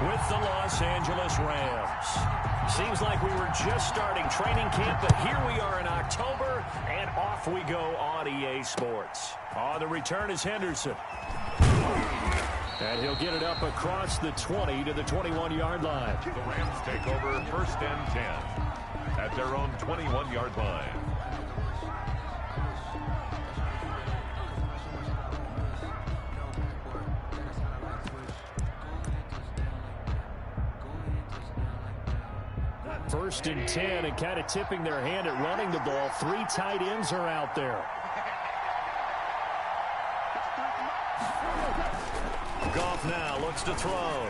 with the Los Angeles Rams. Seems like we were just starting training camp, but here we are in October, and off we go on EA Sports. On the return is Henderson. And he'll get it up across the 20 to the 21-yard line. The Rams take over 1st and 10 at their own 21-yard line. First and 10, and kind of tipping their hand at running the ball. 3 tight ends are out there. Goff now looks to throw.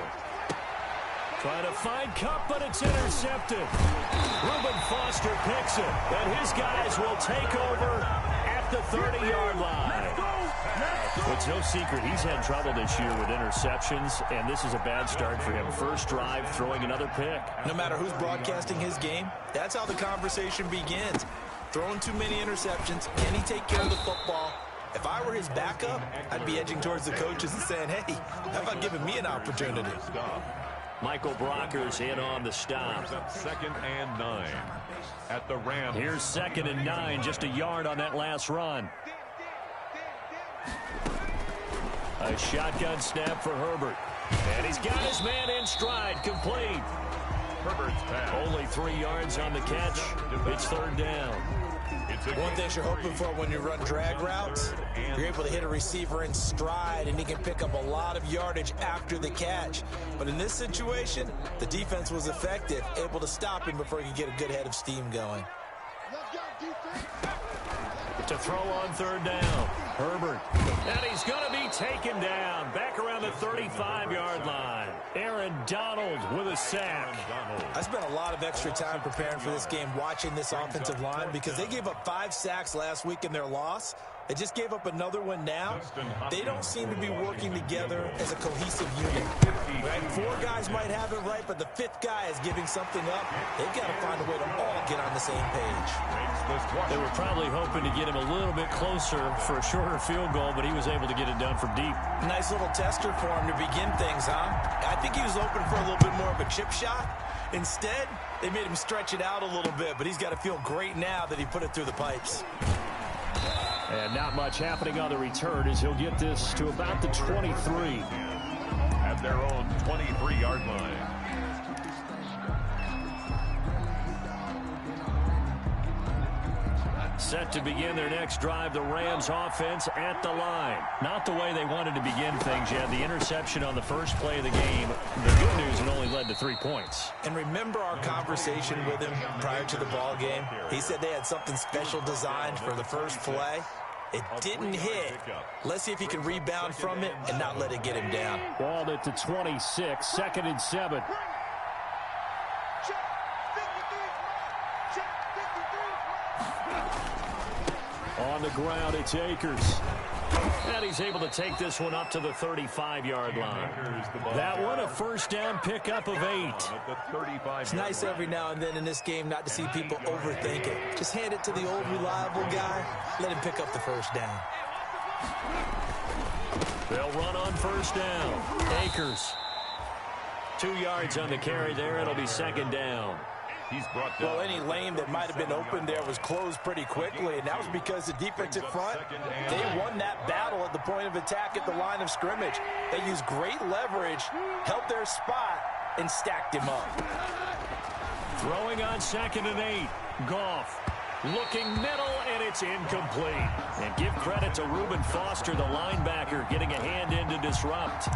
Trying to find Kupp, but it's intercepted. Reuben Foster picks it, and his guys will take over at the 30-yard line. It's no secret he's had trouble this year with interceptions, and this is a bad start for him. First drive, throwing another pick. No matter who's broadcasting his game, that's how the conversation begins. Throwing too many interceptions, can he take care of the football? If I were his backup, I'd be edging towards the coaches and saying, hey, how about giving me an opportunity? Michael Brocker's in on the stop. 2nd and 9 at the Rams. Here's 2nd and 9, just a yard on that last run. A shotgun snap for Herbert. And he's got his man in stride, complete. Herbert's pass. Only 3 yards on the catch. It's 3rd down. One thing you're hoping for when you run drag routes, you're able to hit a receiver in stride, and he can pick up a lot of yardage after the catch. But in this situation, the defense was effective, able to stop him before he could get a good head of steam going. To throw on 3rd down. Herbert. And he's going to be taken down. Back around the 35-yard line. Aaron Donald with a sack. I spent a lot of extra time preparing for this game watching this offensive line because they gave up 5 sacks last week in their loss. They just gave up another one now. They don't seem to be working together as a cohesive unit. Right? 4 guys might have it right, but the 5th guy is giving something up. They've got to find a way to all get on the same page. They were probably hoping to get him a little bit closer for a shorter field goal, but he was able to get it done from deep. Nice little tester for him to begin things, huh? I think he was hoping for a little bit more of a chip shot. Instead, they made him stretch it out a little bit, but he's got to feel great now that he put it through the pipes. And not much happening on the return as he'll get this to about the 23. At their own 23-yard line. Set to begin their next drive, the Rams offense at the line. Not the way they wanted to begin things yet. The interception on the first play of the game. The good news, it only led to 3 points. And remember our conversation with him prior to the ball game? He said they had something special designed for the first play. It didn't hit. Let's see if he can rebound from it and not let it get him down. Ball at the 26, 2nd and 7. On the ground, it's Akers. And he's able to take this one up to the 35-yard line. That one, a first down pickup of 8. It's nice every now and then in this game not to see people overthink it. Just hand it to the old reliable guy. Let him pick up the first down. They'll run on first down. Akers. 2 yards on the carry there. It'll be 2nd down. Well, any lane that might have been open there was closed pretty quickly, and that was because the defensive front, they won that battle at the point of attack at the line of scrimmage. They used great leverage, held their spot, and stacked him up. Throwing on 2nd and 8. Goff looking middle, and it's incomplete. And give credit to Reuben Foster, the linebacker, getting a hand in to disrupt.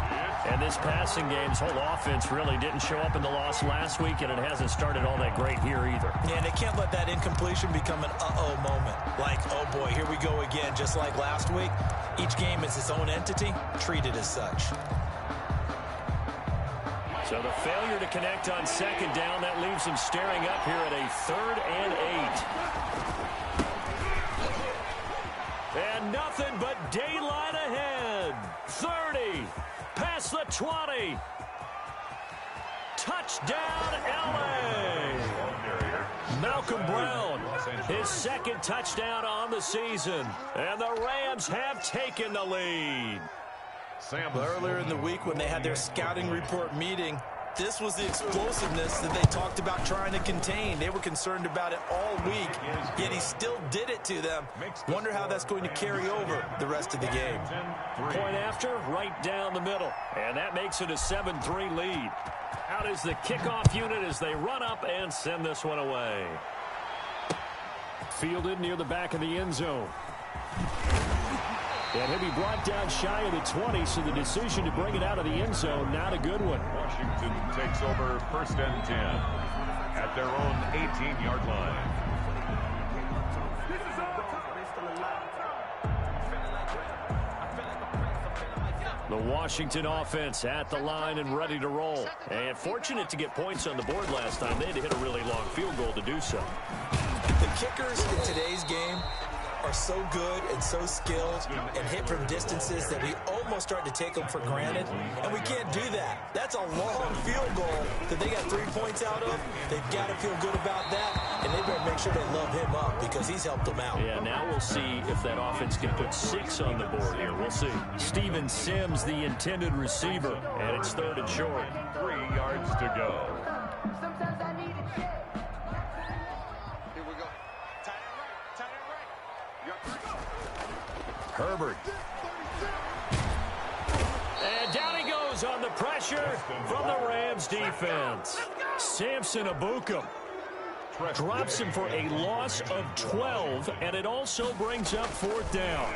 And this passing game's whole offense really didn't show up in the loss last week, and it hasn't started all that great here either. Yeah, and they can't let that incompletion become an uh-oh moment. Like, oh boy, here we go again, just like last week. Each game is its own entity, treated as such. So the failure to connect on 2nd down, that leaves them staring up here at a 3rd and 8. And nothing but daylight ahead. 30, past the 20. Touchdown, L.A. Malcolm Brown, his 2nd touchdown on the season. And the Rams have taken the lead. Earlier in the week when they had their scouting report meeting, This was the explosiveness that they talked about trying to contain. They were concerned about it all week, yet he still did it to them. Wonder how that's going to carry over the rest of the game. Point after, right down the middle. And that makes it a 7-3 lead. Out is the kickoff unit as they run up and send this one away. Fielded near the back of the end zone. And he'll be brought down shy of the 20, so the decision to bring it out of the end zone, not a good one. Washington takes over first and 10 at their own 18-yard line. The Washington offense at the line and ready to roll. And fortunate to get points on the board last time. They had to hit a really long field goal to do so. The kickers in today's game are so good and so skilled and hit from distances that we almost start to take them for granted, and we can't do that. That's a long field goal that they got 3 points out of. They've got to feel good about that, and they better make sure they love him up because he's helped them out. Yeah, now we'll see if that offense can put 6 on the board here. We'll see. Steven Sims, the intended receiver, and it's 3rd and short. 3 yards to go. Herbert. And down he goes on the pressure from the Rams defense. Samson Abukum drops him for a loss of 12, and it also brings up 4th down.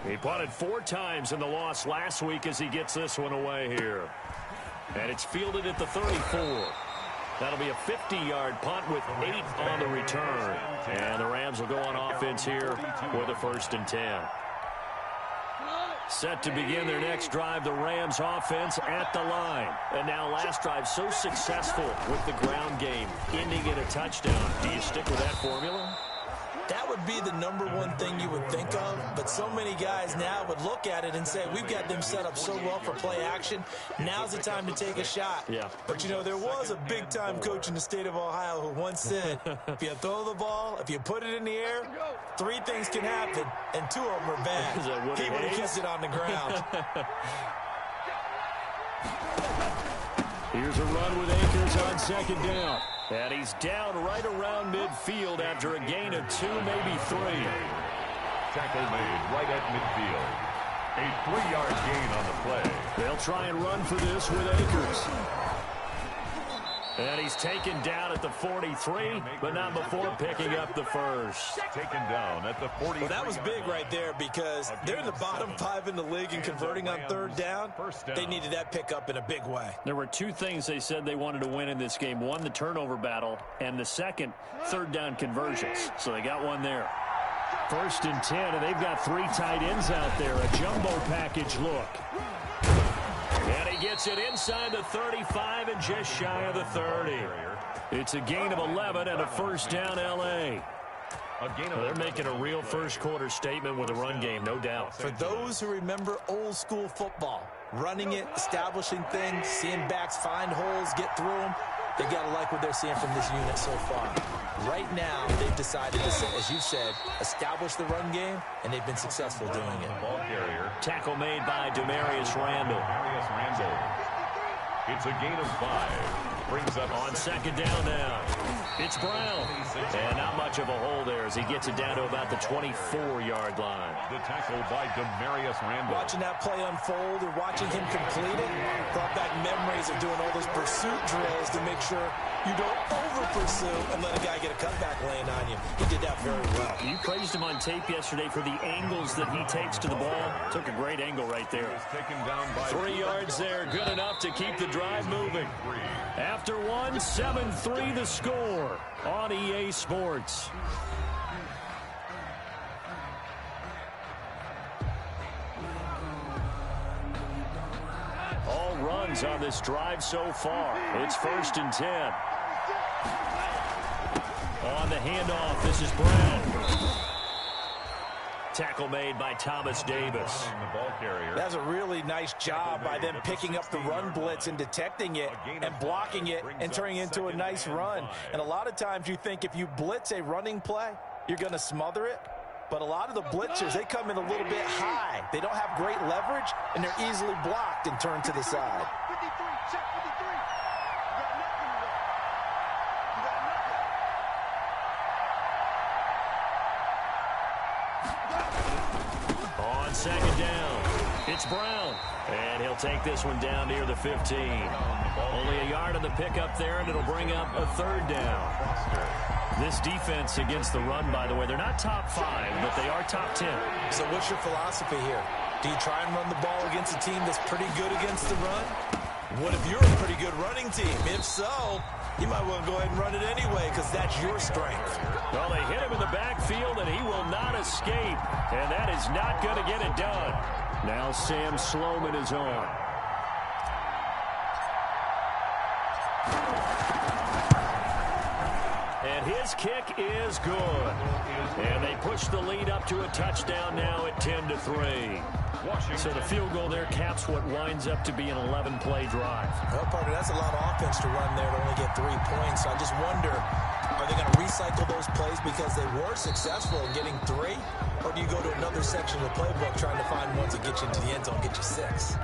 He punted 4 times in the loss last week as he gets this one away here. And it's fielded at the 34. That'll be a 50-yard punt with 8 on the return. And the Rams will go on offense here with a 1st and 10. Set to begin their next drive, the Rams offense at the line. And now last drive so successful with the ground game, ending in a touchdown. Do you stick with that formula? That would be the #1 thing you would think of, but so many guys now would look at it and say, we've got them set up so well for play action. Now's the time to take a shot. Yeah. But, you know, there was a big-time coach in the state of Ohio who once said, if you throw the ball, if you put it in the air, 3 things can happen, and 2 of them are bad. He would have kept it on the ground. Here's a run with Akers on 2nd down. And he's down right around midfield after a gain of 2, maybe 3. Tackle made right at midfield. A 3-yard gain on the play. They'll try and run for this with Akers. And he's taken down at the 43, but not before picking up the 1st. Taken down at the 40. Well, that was big right there because they're in the bottom 5 in the league and converting on 3rd down. They needed that pickup in a big way. There were 2 things they said they wanted to win in this game. 1, the turnover battle, and the second, 3rd down conversions. So they got 1 there. 1st and 10, and they've got 3 tight ends out there. A jumbo package look. And he gets it inside the 35 and just shy of the 30. It's a gain of 11 and a 1st down L.A. They're making a real first-quarter statement with a run game, no doubt. For those who remember old-school football, running it, establishing things, seeing backs find holes, get through them, they got to like what they're seeing from this unit so far. Right now, they've decided to, as you said, establish the run game, and they've been successful doing it. Ball carrier. Tackle made by Demarius Randall. It's a gain of 5. Brings up on 2nd down now. It's Brown. And not much of a hole there as he gets it down to about the 24-yard line. The tackle by Demarius Randall. Watching that play unfold and watching him complete it brought back memories of doing all those pursuit drills to make sure you don't over-pursue and let a guy get a cutback laying on you. He did that very well. You praised him on tape yesterday for the angles that he takes to the ball. Took a great angle right there. Taken down by 3 yards there, good enough to keep the drive moving. After 1, 7-3 the score on EA Sports. All runs on this drive so far. It's 1st and 10. On the handoff, this is Brown. Tackle made by Thomas Davis. That's a really nice job by them picking up the run blitz and detecting it and blocking it and turning it into a nice run. And a lot of times you think if you blitz a running play, you're going to smother it. But a lot of the blitzers, they come in a little bit high. They don't have great leverage, and they're easily blocked and turned to the side. second down. It's Brown. And he'll take this one down near the 15. Only a yard on the pickup there, and it'll bring up a third down. This defense against the run, by the way, they're not top 5, but they are top 10. So what's your philosophy here? Do you try and run the ball against a team that's pretty good against the run? What if you're a pretty good running team? If so, you might want to go ahead and run it anyway because that's your strength. Well, they hit him in the backfield, and he will not escape. And that is not going to get it done. Now Sam Sloman is on. And his kick is good. And they push the lead up to a touchdown now at 10-3. So the field goal there caps what winds up to be an 11-play drive. Well, partner, that's a lot of offense to run there to only get 3 points. So I just wonder, are they going to recycle those plays because they were successful in getting 3? Or do you go to another section of the playbook trying to find ones that get you into the end zone, get you 6?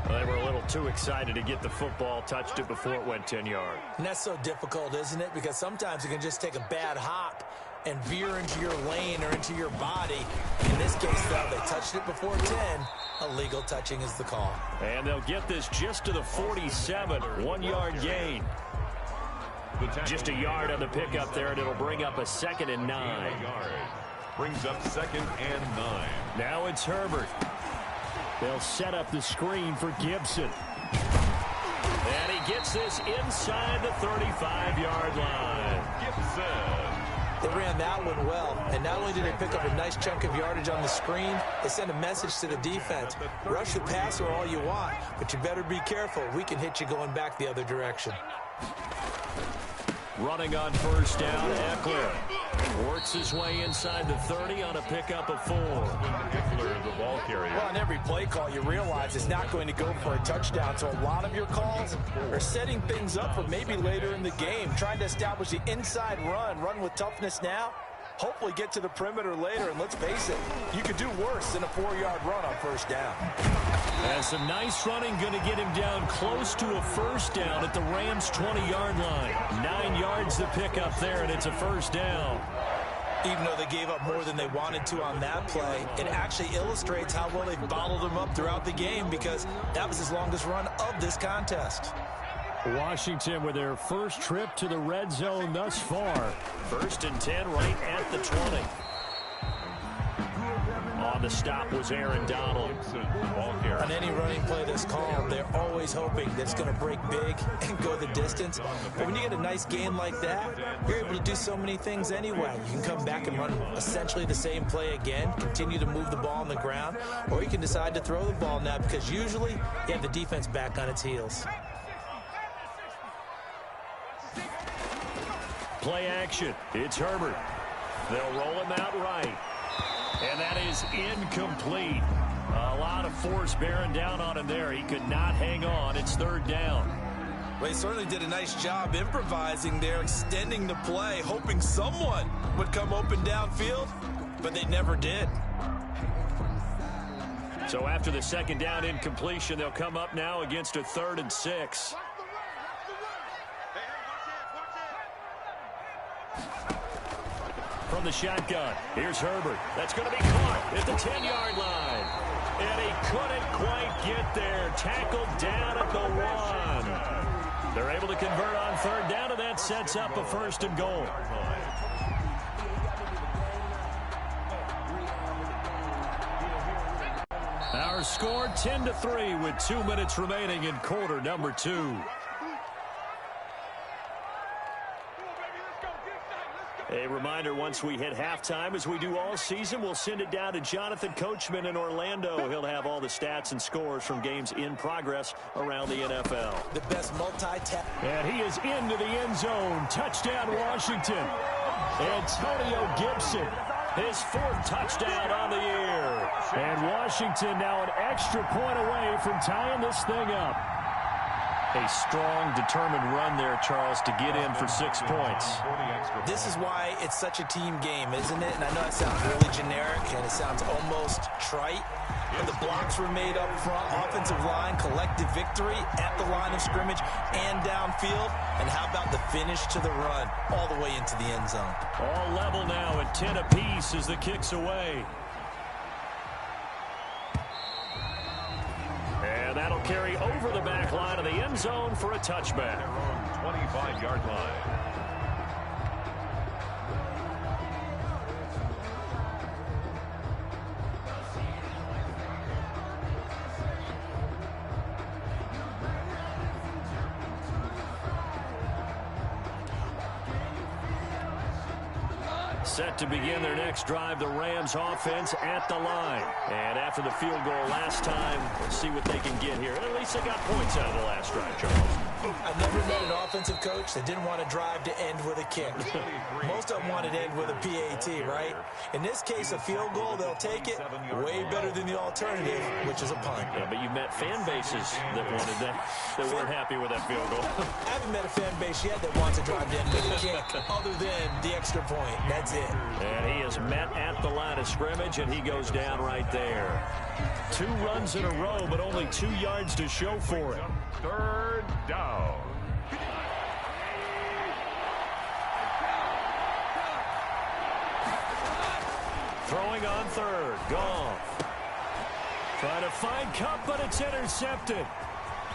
Well, they were a little too excited to get the football, touched it before it went 10 yards. And that's so difficult, isn't it? Because sometimes you can just take a bad hop and veer into your lane or into your body. In this case, though, they touched it before 10. Illegal touching is the call. And they'll get this just to the 47, 1-yard gain. Just a yard on the pickup there, and it'll bring up a 2nd and 9. Brings up 2nd and 9. Now it's Herbert. They'll set up the screen for Gibson. And he gets this inside the 35-yard line. Gibson. They ran that one well, and not only did they pick up a nice chunk of yardage on the screen, they sent a message to the defense. Rush the passer all you want, but you better be careful. We can hit you going back the other direction. Running on first down, Eckler works his way inside the 30 on a pickup of 4. Eckler, the ball carrier. Well, on every play call, you realize it's not going to go for a touchdown, so a lot of your calls are setting things up for maybe later in the game, trying to establish the inside run with toughness now, hopefully get to the perimeter later, and let's face it, you could do worse than a 4-yard run on first down. And some nice running going to get him down close to a first down at the Rams' 20-yard line. 9 yards to pick up there, and it's a first down. Even though they gave up more than they wanted to on that play, it actually illustrates how well they've bottled them up throughout the game because that was his longest run of this contest. Washington with their first trip to the red zone thus far. 1st and 10 right at the 20. On the stop was Aaron Donald. On any running play that's called, they're always hoping that it's going to break big and go the distance. But when you get a nice gain like that, you're able to do so many things anyway. You can come back and run essentially the same play again, continue to move the ball on the ground, or you can decide to throw the ball now because usually you have the defense back on its heels. Play action. It's Herbert. They'll roll him out right. And that is incomplete. A lot of force bearing down on him there. He could not hang on. It's 3rd down. Well, he certainly did a nice job improvising there, extending the play, hoping someone would come open downfield, but they never did. So after the 2nd down incompletion, they'll come up now against a 3rd and 6. From the shotgun, here's Herbert. That's going to be caught at the 10-yard line. And he couldn't quite get there. Tackled down at the 1. They're able to convert on 3rd down, and that sets up a 1st and goal. Our score 10-3 with 2 minutes remaining in quarter number 2. A reminder, once we hit halftime, as we do all season, we'll send it down to Jonathan Coachman in Orlando. He'll have all the stats and scores from games in progress around the NFL. The best multi-tap. And he is into the end zone. Touchdown, Washington. Antonio Gibson, his 4th touchdown on the year. And Washington now an extra point away from tying this thing up. A strong, determined run there, Charles, to get in for 6 points. This is why it's such a team game, isn't it? And I know it sounds really generic and it sounds almost trite, but the blocks were made up front, offensive line, collective victory at the line of scrimmage and downfield. And how about the finish to the run all the way into the end zone? All level now at 10 apiece as the kick's away. end zone for a touchback. Their own 25-yard line. Set to begin their next drive, the Rams offense at the line. And after the field goal last time, let's see what they can get here. At least they got points out of the last drive, Charles. I've never met an offensive coach that didn't want to drive to end with a kick. Most of them wanted to end with a PAT, right? In this case, a field goal, they'll take it way better than the alternative, which is a punt. Yeah, but you met fan bases that wanted that weren't happy with that field goal. I haven't met a fan base yet that wants to drive to end with a kick other than the extra point. That's it. And he is met at the line of scrimmage, and he goes down right there. 2 runs in a row, but only 2 yards to show for it. Third down. Throwing on third. Goff. Trying to find Cup, but it's intercepted.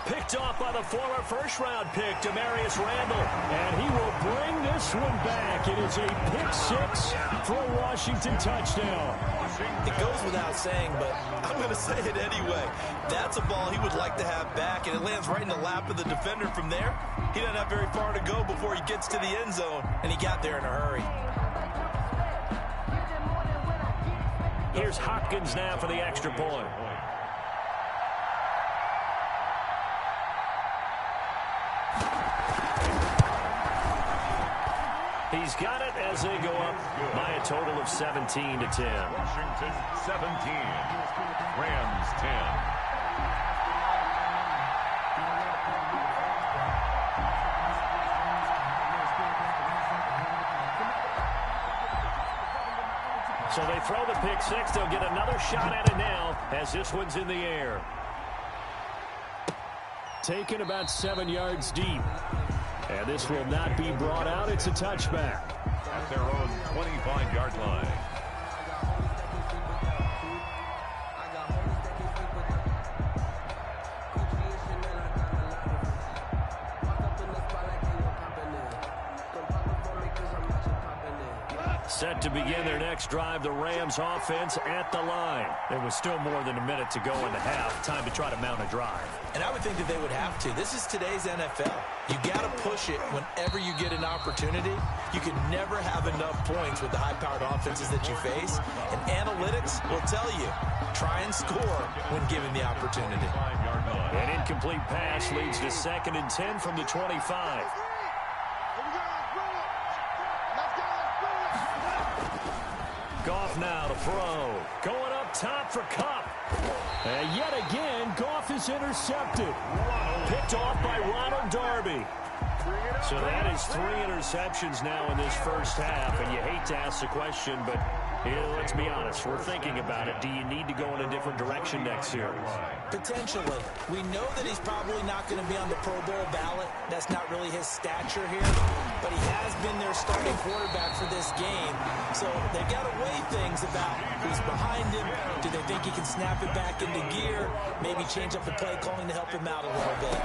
Picked off by the former first-round pick, Demarius Randall. And he will bring this one back. It is a pick-6 for a Washington touchdown. It goes without saying, but I'm going to say it anyway. That's a ball he would like to have back, and it lands right in the lap of the defender from there. He doesn't have very far to go before he gets to the end zone, and he got there in a hurry. Here's Hopkins now for the extra point. He's got it as they go up by a total of 17-10. Washington 17. Rams 10. So they throw the pick-6. They'll get another shot at it now as this one's in the air. Taken about 7 yards deep. And this will not be brought out. It's a touchback. At their own 25-yard line. Set to begin their next drive, the Rams offense at the line. There was still more than a minute to go in the half. Time to try to mount a drive. And I would think that they would have to. This is today's NFL. You got to push it whenever you get an opportunity. You can never have enough points with the high-powered offenses that you face. And analytics will tell you, try and score when given the opportunity. An incomplete pass leads to 2nd and 10 from the 25. Goff now to throw. Going up top for Kupp. And yet again, Goff is intercepted. Picked off by Ronald Darby. So that is 3 interceptions now in this first half. And you hate to ask the question, but let's be honest. We're thinking about it. Do you need to go in a different direction next series? Potentially. We know that he's probably not going to be on the Pro Bowl ballot. That's not really his stature here. But he has been their starting quarterback for this game. So they've got to weigh things about who's behind him. Do they think he can snap it back into gear? Maybe change up the play calling to help him out a little bit.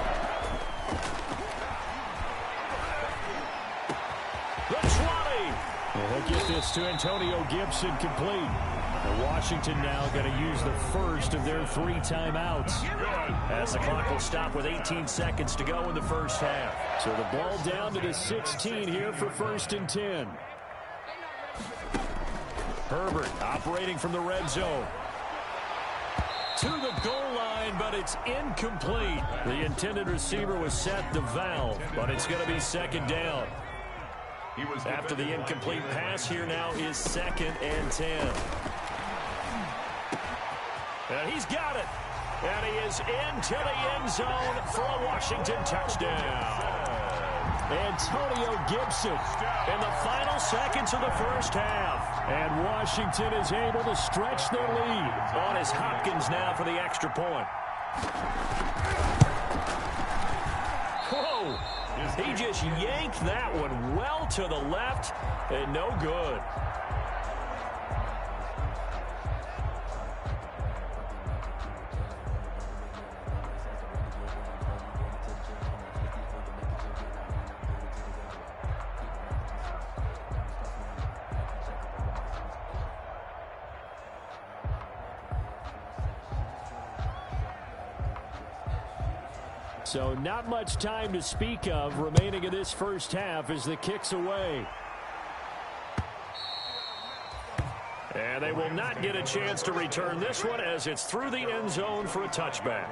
The 20. Well, they'll get this to Antonio Gibson complete. And Washington now going to use the first of their 3 timeouts as the clock will stop with 18 seconds to go in the first half. So the ball down to the 16 here for 1st and 10. Herbert operating from the red zone. To the goal line, but it's incomplete. The intended receiver was Seth DeVal, but it's going to be 2nd down. After the incomplete pass, here now is 2nd and 10. And he's got it. And he is into the end zone for a Washington touchdown. Antonio Gibson in the final seconds of the first half. And Washington is able to stretch their lead. On is Hopkins now for the extra point. Whoa! He just yanked that one well to the left and no good. So not much time to speak of remaining in this first half as the kick's away. And they will not get a chance to return this one as it's through the end zone for a touchback.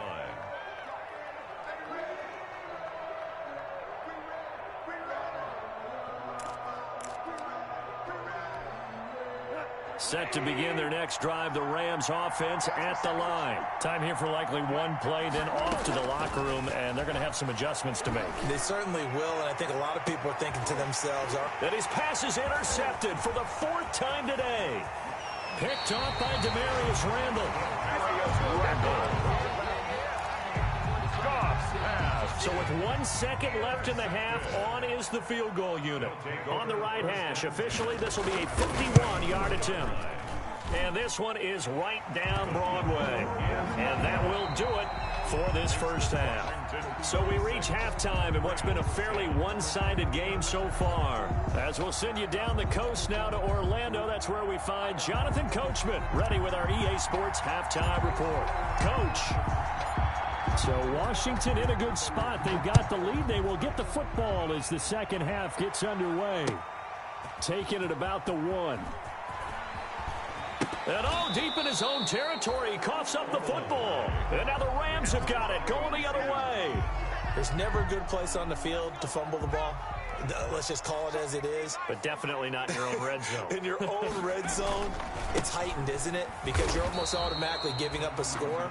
Set to begin their next drive, the Rams offense at the line. Time here for likely one play, then off to the locker room, and they're going to have some adjustments to make. They certainly will, and I think a lot of people are thinking to themselves, that his pass is intercepted for the 4th time today. Picked off by Darius Randall. So with 1 second left in the half, on is the field goal unit. On the right hash, officially this will be a 51-yard attempt. And this one is right down Broadway. And that will do it for this first half. So we reach halftime in what's been a fairly one-sided game so far. As we'll send you down the coast now to Orlando, that's where we find Jonathan Coachman ready with our EA Sports halftime report. Coach. So Washington in a good spot. They've got the lead. They will get the football as the second half gets underway. Taking it about the 1. And deep in his own territory, he coughs up the football. And now the Rams have got it, going the other way. There's never a good place on the field to fumble the ball. Let's just call it as it is. But definitely not in your own red zone. In your own red zone, it's heightened, isn't it? Because you're almost automatically giving up a score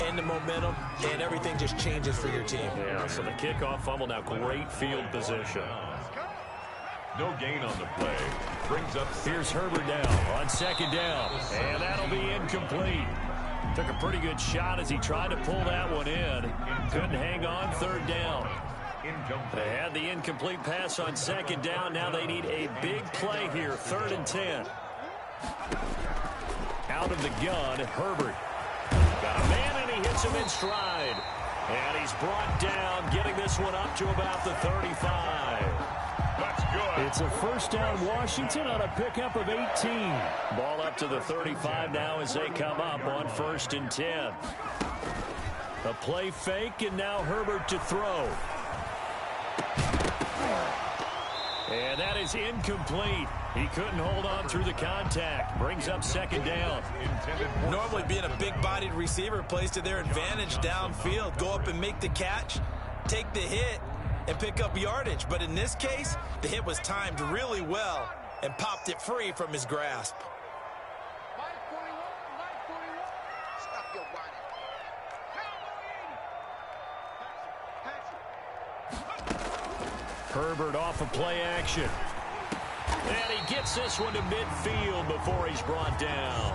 and the momentum, and everything just changes for your team. Yeah, so the kickoff fumble, now great field position. No gain on the play. Brings up. Here's Herbert down on second down. And that'll be incomplete. Took a pretty good shot as he tried to pull that one in. Couldn't hang on, third down. They had the incomplete pass on second down. Now they need a big play here, 3rd and 10. Out of the gun, Herbert. Got a man, and he hits him in stride. And he's brought down, getting this one up to about the 35. That's good. It's a first down Washington on a pickup of 18. Ball up to the 35 now as they come up on 1st and 10. A play fake, and now Herbert to throw. And that is incomplete. He couldn't hold on through the contact. Brings up second down. Normally being a big-bodied receiver plays to their advantage downfield. Go up and make the catch, take the hit, and pick up yardage. But in this case, the hit was timed really well and popped it free from his grasp. Herbert off of play action. And he gets this one to midfield before he's brought down.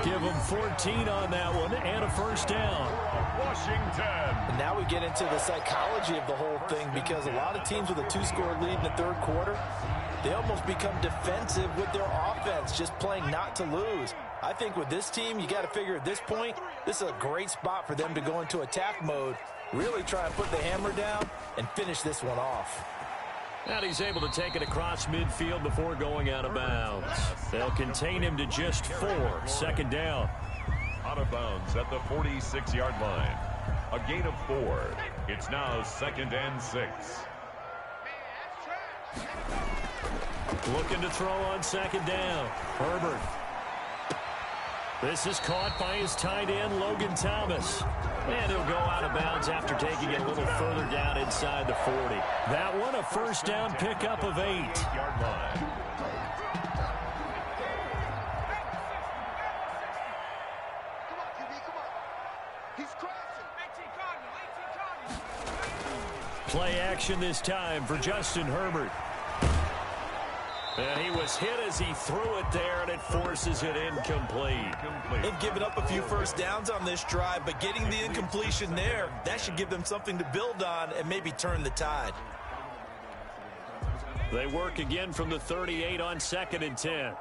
Give him 14 on that one and a first down. Washington. And now we get into the psychology of the whole thing, because a lot of teams with a 2-score lead in the 3rd quarter, they almost become defensive with their offense, just playing not to lose. I think with this team, you got to figure at this point, this is a great spot for them to go into attack mode, really try and put the hammer down and finish this one off. And he's able to take it across midfield before going out of bounds. They'll contain him to just 4. Second down. Out of bounds at the 46-yard line. A gain of 4. It's now 2nd and 6. Looking to throw on second down. Herbert. This is caught by his tight end, Logan Thomas. And he'll go out of bounds after taking it a little further down inside the 40. That one, a first down pickup of 8. Yard line. Play action this time for Justin Herbert. And he was hit as he threw it there, and it forces it incomplete. They've given up a few first downs on this drive, but getting the incompletion there, that should give them something to build on and maybe turn the tide. They work again from the 38 on 2nd and 10.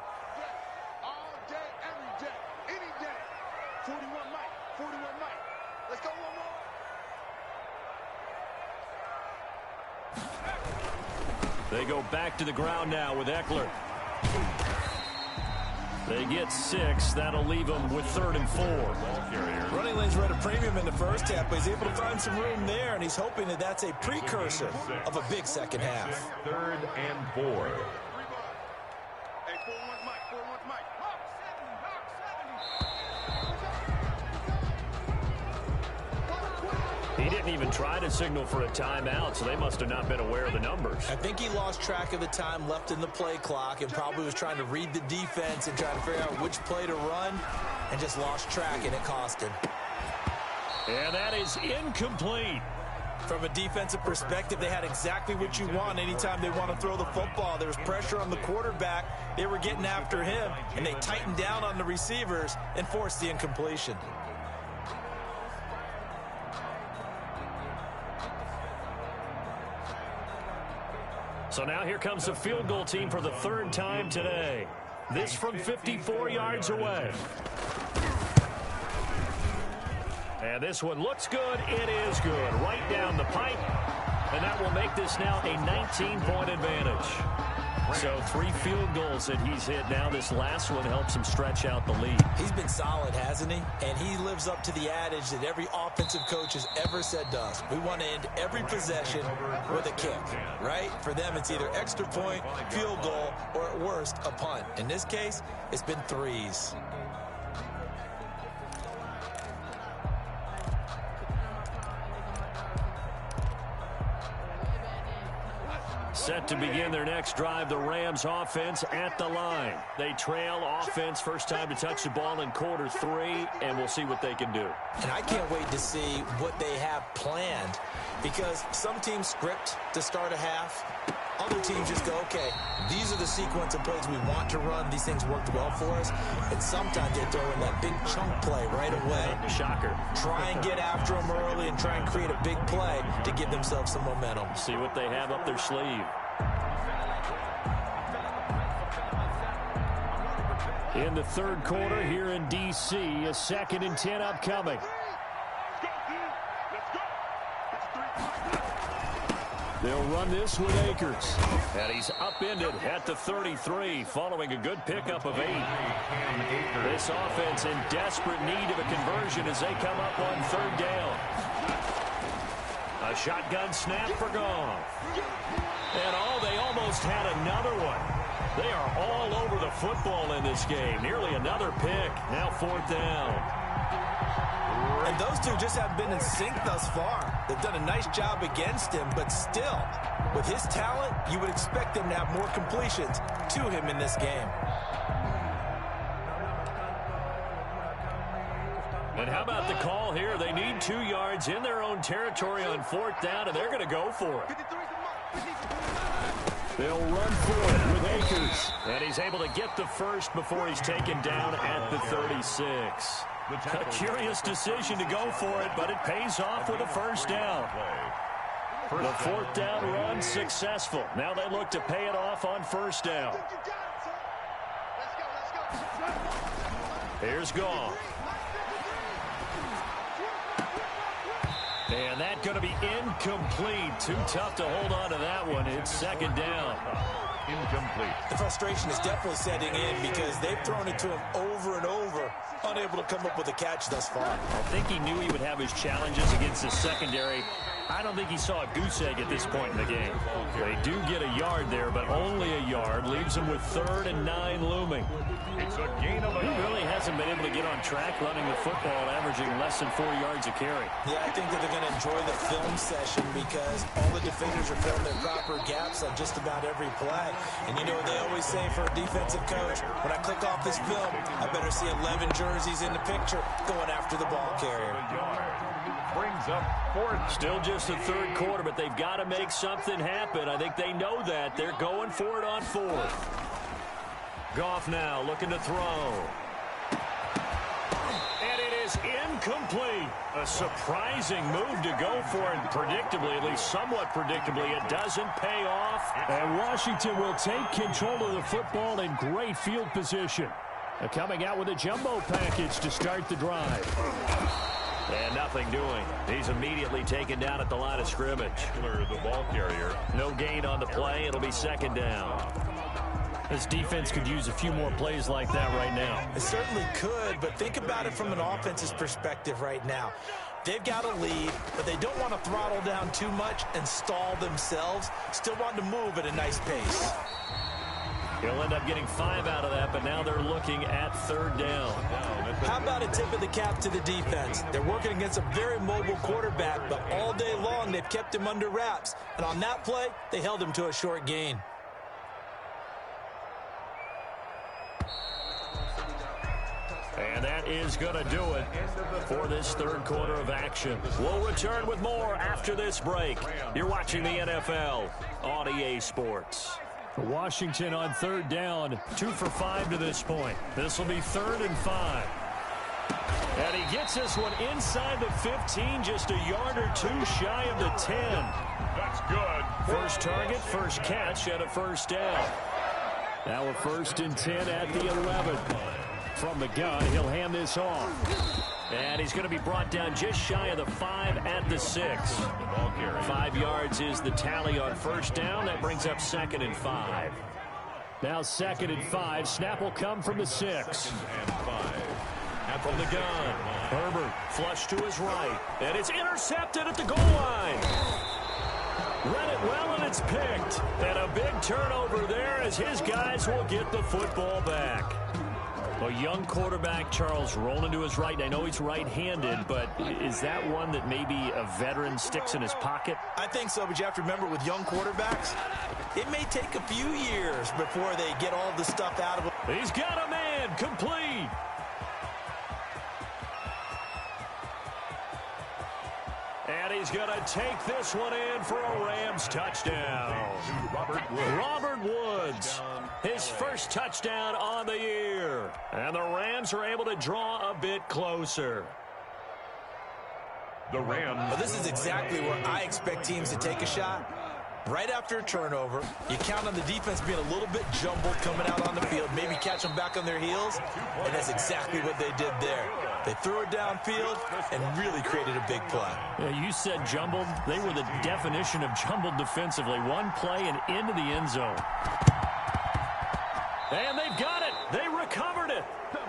All day, every day, any day. 41 Mike, 41 Mike. Let's go one more. They go back to the ground now with Eckler. They get 6. That'll leave them with 3rd and 4. Running running lanes were at a premium in the first half, but he's able to find some room there, and he's hoping that that's a precursor of a big second half. 3rd and 4. Hey, 4-1 Mike, 4-1 Mike. He didn't even try to signal for a timeout, so they must have not been aware of the numbers. I think he lost track of the time left in the play clock and probably was trying to read the defense and trying to figure out which play to run and just lost track, and it cost him. And that is incomplete. From a defensive perspective, they had exactly what you want anytime they want to throw the football. There was pressure on the quarterback. They were getting after him, and they tightened down on the receivers and forced the incompletion. So now here comes the field goal team for the 3rd time today. This from 54 yards away. And this one looks good. It is good. Right down the pipe. And that will make this now a 19-point advantage. So 3 field goals that he's hit now. This last one helps him stretch out the lead. He's been solid, hasn't he? And he lives up to the adage that every offensive coach has ever said to us. We want to end every possession with a kick, right? For them, it's either extra point, field goal, or at worst, a punt. In this case, it's been 3s. Set to begin their next drive, the Rams offense at the line. They trail offense, first time to touch the ball in quarter 3, and we'll see what they can do. And I can't wait to see what they have planned, because some teams script to start a half. Other teams just go, okay, these are the sequence of plays we want to run. These things worked well for us. And sometimes they throw in that big chunk play right away. Shocker. Try and get after them early and try and create a big play to give themselves some momentum. See what they have up their sleeve. In the 3rd quarter here in D.C., a 2nd and 10 upcoming. They'll run this with Akers. And he's upended at the 33 following a good pickup of 8. This offense in desperate need of a conversion as they come up on 3rd down. A shotgun snap for Goff. And they almost had another one. They are all over the football in this game. Nearly another pick. Now 4th down. And those two just haven't been in sync thus far. They've done a nice job against him, but still, with his talent, you would expect them to have more completions to him in this game. And how about the call here? They need 2 yards in their own territory on 4th down, and they're going to go for it. They'll run for it with Akers. And he's able to get the first before he's taken down at the 36. A curious decision to go for it, but it pays off with a 1st down. The 4th down run successful. Now they look to pay it off on 1st down. Here's Goff. And that's going to be incomplete. Too tough to hold on to that one. It's 2nd down. Incomplete. The frustration is definitely setting in because they've thrown it to him over and over, unable to come up with a catch thus far. I think he knew he would have his challenges against the secondary. I don't think he saw a goose egg at this point in the game. They do get a yard there, but only a yard. Leaves him with 3rd and 9 looming. It's a gain of He really hasn't been able to get on track running the football, averaging less than 4 yards a carry. Yeah, I think that they're going to enjoy the film session because all the defenders are filling their proper gaps on just about every play. And you know what they always say for a defensive coach? When I click off this film, I better see 11 jerseys in the picture going after the ball carrier. Brings up 4th. Still just the 3rd quarter, but they've got to make something happen. I think they know that. They're going for it on 4th. Goff now looking to throw. And it is incomplete. A surprising move to go for it. Predictably, at least somewhat predictably, it doesn't pay off. And Washington will take control of the football in great field position. They're coming out with a jumbo package to start the drive. And nothing doing. He's immediately taken down at the line of scrimmage. The ball carrier. No gain on the play. It'll be 2nd down. This defense could use a few more plays like that right now. It certainly could, but think about it from an offense's perspective right now. They've got a lead, but they don't want to throttle down too much and stall themselves. Still want to move at a nice pace. He'll end up getting 5 out of that, but now they're looking at 3rd down. How about a tip of the cap to the defense? They're working against a very mobile quarterback, but all day long they've kept him under wraps. And on that play, they held him to a short gain. And that is going to do it for this 3rd quarter of action. We'll return with more after this break. You're watching the NFL on EA Sports. Washington on 3rd down, 2 for 5 to this point. This will be 3rd and 5. And he gets this one inside the 15, just a yard or 2 shy of the 10. That's good. First target, first catch, and a 1st down. Now a 1st and 10 at the 11. From the gun, he'll hand this off. And he's going to be brought down just shy of the 5 at the 6. 5 yards is the tally on 1st down. That brings up 2nd and 5. Now 2nd and 5. Snap will come from the 6. And from the gun, Herbert flush to his right. And it's intercepted at the goal line. Read it well, and it's picked. And a big turnover there as his guys will get the football back. A young quarterback, Charles, rolling to his right. I know he's right-handed, but is that one that maybe a veteran sticks in his pocket? I think so, but you have to remember with young quarterbacks, it may take a few years before they get all the stuff out of them. He's got a man, complete. And he's going to take this one in for a Rams touchdown. Robert Woods, his first touchdown on the year. And the Rams are able to draw a bit closer. The Rams. Well, this is exactly where I expect teams to take a shot. Right after a turnover, you count on the defense being a little bit jumbled coming out on the field, maybe catch them back on their heels, and that's exactly what they did there. They threw it downfield and really created a big play. Yeah, you said jumbled. They were the definition of jumbled defensively. One play and into the end zone. And they've got it. They recovered it.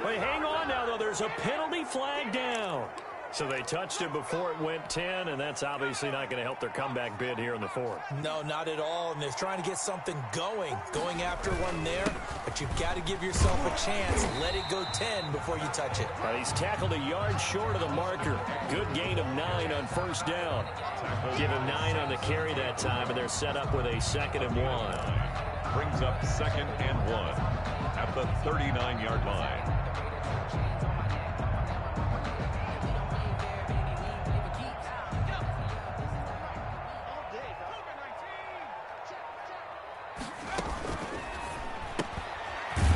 Wait, hang on now, though. There's a penalty flag down. So they touched it before it went 10, and that's obviously not going to help their comeback bid here in the 4th. No, not at all, and they're trying to get something going after one there, but you've got to give yourself a chance. Let it go 10 before you touch it. He's tackled a yard short of the marker. Good gain of 9 on 1st down. Give him 9 on the carry that time, and they're set up with a 2nd and 1. Brings up 2nd and 1 at the 39-yard line.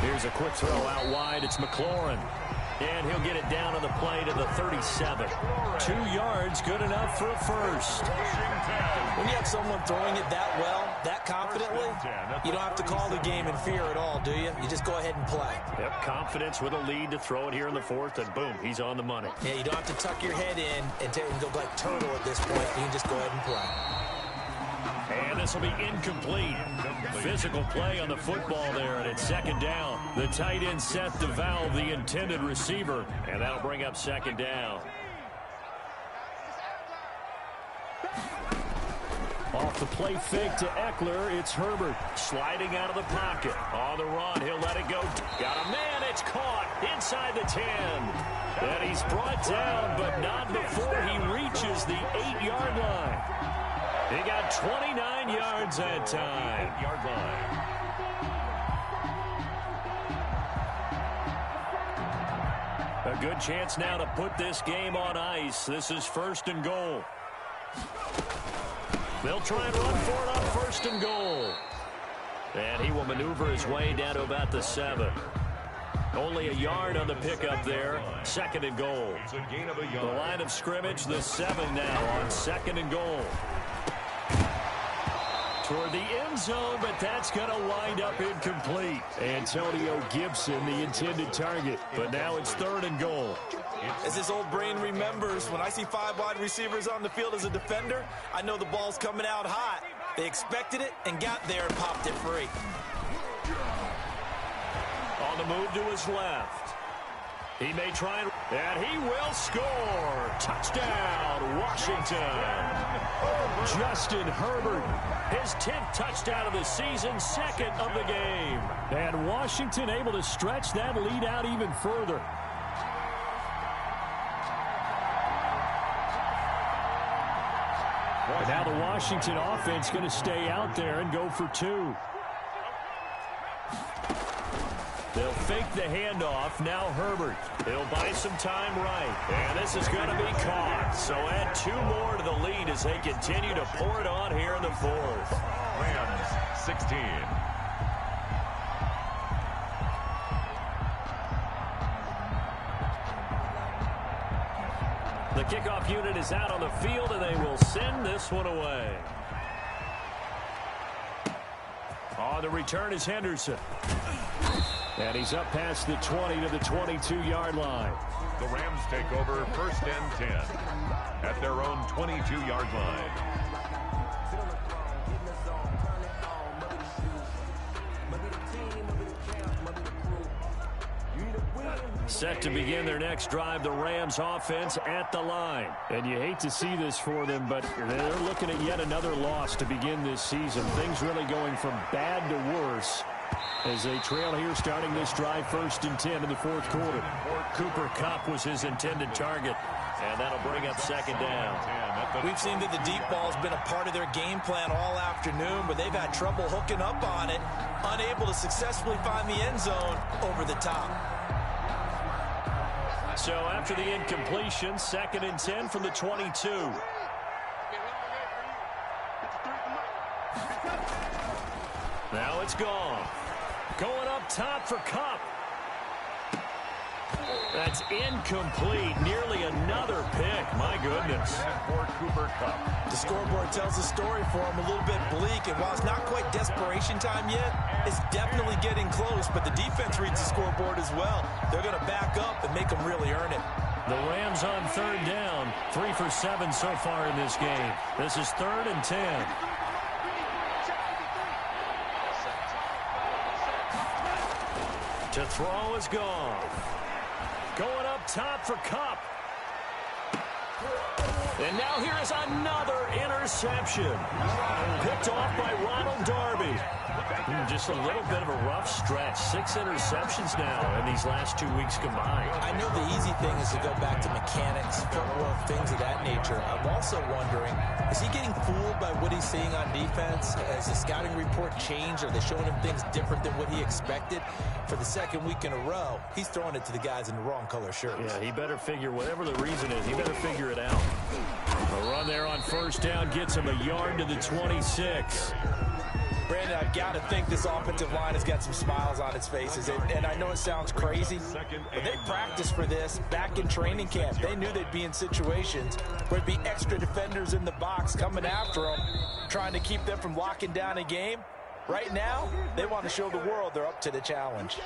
Here's a quick throw out wide. It's McLaurin. And he'll get it down on the play to the 37. 2 yards, good enough for a 1st. When you have someone throwing it that well, that confidently, you don't have to call the game in fear at all, do you? You just go ahead and play. Yep, confidence with a lead to throw it here in the 4th, and boom, he's on the money. Yeah, you don't have to tuck your head in and go like turtle at this point. You can just go ahead and play. And this will be incomplete. Physical play on the football there, and it's 2nd down. The tight end set to valve the intended receiver, and that'll bring up 2nd down. Off the play fake to Eckler, it's Herbert sliding out of the pocket. On the run, he'll let it go. Got a man, it's caught inside the 10. And he's brought down, but not before he reaches the 8-yard line. He got 29 yards that time. 8-yard line. A good chance now to put this game on ice. This is 1st and goal. They'll try and run for it on 1st and goal. And he will maneuver his way down to about the 7. Only a yard on the pickup there. 2nd and goal. It's a gain of a The yard. line of scrimmage, the 7 now on 2nd and goal. Toward the end zone, but that's going to wind up incomplete. Antonio Gibson, the intended target. But now it's 3rd and goal. As this old brain remembers, when I see 5 wide receivers on the field as a defender, I know the ball's coming out hot. They expected it and got there and popped it free. the move to his left. He may try and he will score. Touchdown, Washington. Justin Herbert, his 10th touchdown of the season, 2nd of the game. And Washington able to stretch that lead out even further. And now the Washington offense going to stay out there and go for 2. They'll fake the handoff. Now Herbert. He'll buy some time right. And this is going to be caught. So add 2 more to the lead as they continue to pour it on here in the 4th. Rams 16. The kickoff unit is out on the field, and they will send this one away. On the return is Henderson. And he's up past the 20 to the 22-yard line. The Rams take over 1st and 10 at their own 22-yard line. Set to begin their next drive, the Rams offense at the line. And you hate to see this for them, but they're looking at yet another loss to begin this season. Things really going from bad to worse as they trail here starting this drive 1st and 10 in the 4th quarter. Cooper Kupp was his intended target, and that'll bring up 2nd down. We've seen that the deep ball's been a part of their game plan all afternoon, but they've had trouble hooking up on it, unable to successfully find the end zone over the top. So after the incompletion, 2nd and 10 from the 22. Now it's gone. Going up top for Kupp. That's incomplete. Nearly another pick. My goodness. For Cooper Kupp. The scoreboard tells the story for him, a little bit bleak, and while it's not quite desperation time yet, it's definitely getting close, but the defense reads the scoreboard as well. They're going to back up and make them really earn it. The Rams on 3rd down, 3 for 7 so far in this game. This is 3rd and 10. To throw is gone. Going up top for Kupp. And now here is another interception. Picked off by Ronald Darby. Just a little bit of a rough stretch. 6 interceptions now in these last 2 weeks combined. I know the easy thing is to go back to mechanics, footwork, things of that nature. I'm also wondering, is he getting fooled by what he's seeing on defense? Has the scouting report changed? Are they showing him things different than what he expected? For the 2nd week in a row, he's throwing it to the guys in the wrong color shirts. Yeah, he better figure, whatever the reason is, he better figure it out. A run there on 1st down gets him a yard to the 26. Brandon, I've got to think this offensive line has got some smiles on its faces. And I know it sounds crazy, but they practiced for this back in training camp. They knew they'd be in situations where there'd be extra defenders in the box coming after them, trying to keep them from locking down a game. Right now, they want to show the world they're up to the challenge.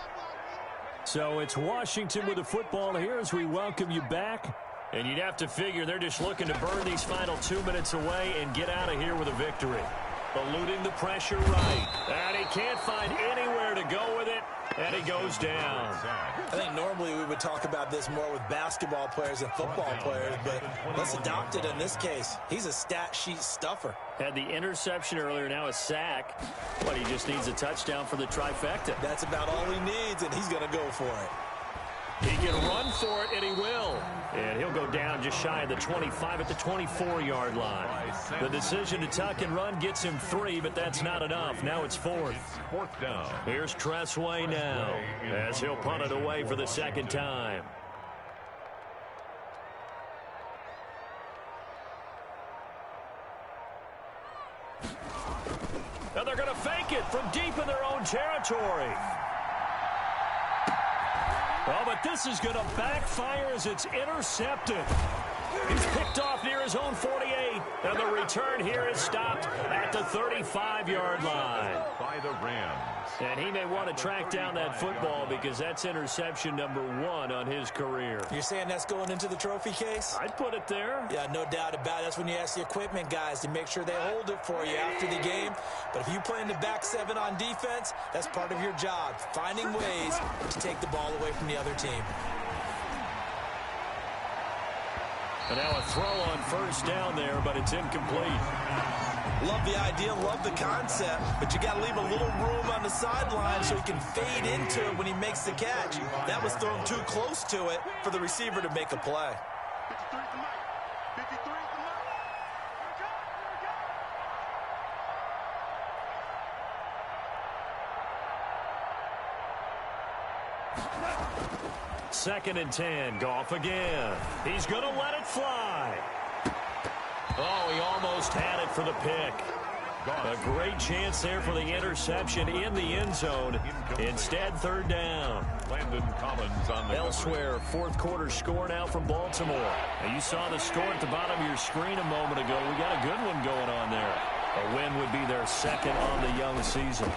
So it's Washington with the football here as we welcome you back. And you'd have to figure they're just looking to burn these final 2 minutes away and get out of here with a victory. Eluding the pressure right. And he can't find anywhere to go with it. And he goes down. I think normally we would talk about this more with basketball players and football players, but let's adopt it in this case. He's a stat sheet stuffer. Had the interception earlier, now a sack. But he just needs a touchdown for the trifecta. That's about all he needs, and he's going to go for it. He can run for it, and he will. And he'll go down just shy of the 25 at the 24-yard line. The decision to tuck and run gets him 3, but that's not enough. Now it's 4th. 4th down. Here's Tressway now as he'll punt it away for the 2nd time. Now they're going to fake it from deep in their own territory. Oh, but this is going to backfire as it's intercepted. He's picked off near his own 48. And the return here is stopped at the 35-yard line. By the Rams. And he may want to track down that football because that's interception number 1 on his career. You're saying that's going into the trophy case? I'd put it there. Yeah, no doubt about it. That's when you ask the equipment guys to make sure they hold it for you after the game. But if you play in the back 7 on defense, that's part of your job, finding ways to take the ball away from the other team. And now a throw on first down there, but it's incomplete. Love the idea, love the concept, but you got to leave a little room on the sideline so he can fade into it when he makes the catch. That was thrown too close to it for the receiver to make a play. 53 is the mic. 53 is the mic. Second and 10. Goff again. He's going to let it fly. Oh, he almost had it for the pick. A great chance there for the interception in the end zone. Instead, third down. Landon Collins on the Elsewhere, fourth quarter score now from Baltimore. Now, you saw the score at the bottom of your screen a moment ago. We got a good one going on there. A win would be their second on the young season.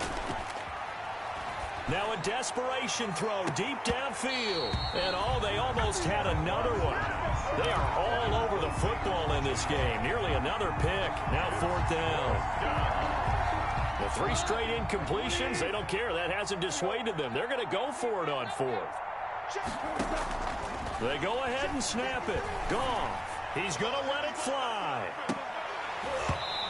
Now a desperation throw deep downfield. And they almost had another one. They are all over the football in this game. Nearly another pick. Now fourth down. The 3 straight incompletions, they don't care. That hasn't dissuaded them. They're going to go for it on fourth. They go ahead and snap it. Goff. He's going to let it fly.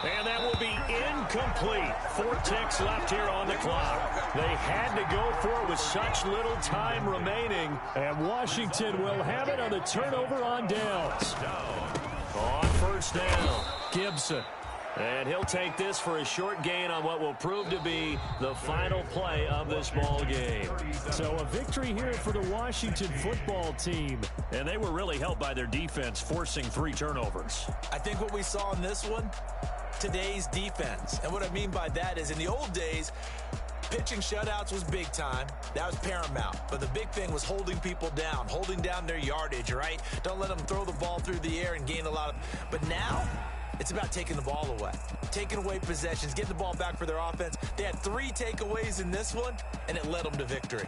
And that will be incomplete. 4 ticks left here on the clock. They had to go for it with such little time remaining. And Washington will have it on the turnover on downs. On first down, Gibson. And he'll take this for a short gain on what will prove to be the final play of this ball game. So a victory here for the Washington football team. And they were really helped by their defense, forcing 3 turnovers. I think what we saw in this one, today's defense. And what I mean by that is in the old days, pitching shutouts was big time. That was paramount. But the big thing was holding people down, holding down their yardage, right? Don't let them throw the ball through the air and gain a lot of... But now, it's about taking the ball away, taking away possessions, getting the ball back for their offense. They had 3 takeaways in this one, and it led them to victory.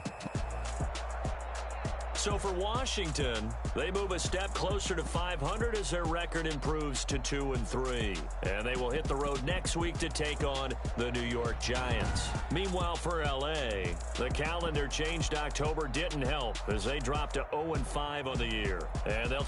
So for Washington, they move a step closer to 500 as their record improves to 2-3. And they will hit the road next week to take on the New York Giants. Meanwhile, for L.A., the calendar changed October didn't help as they dropped to 0-5 on the year. And they'll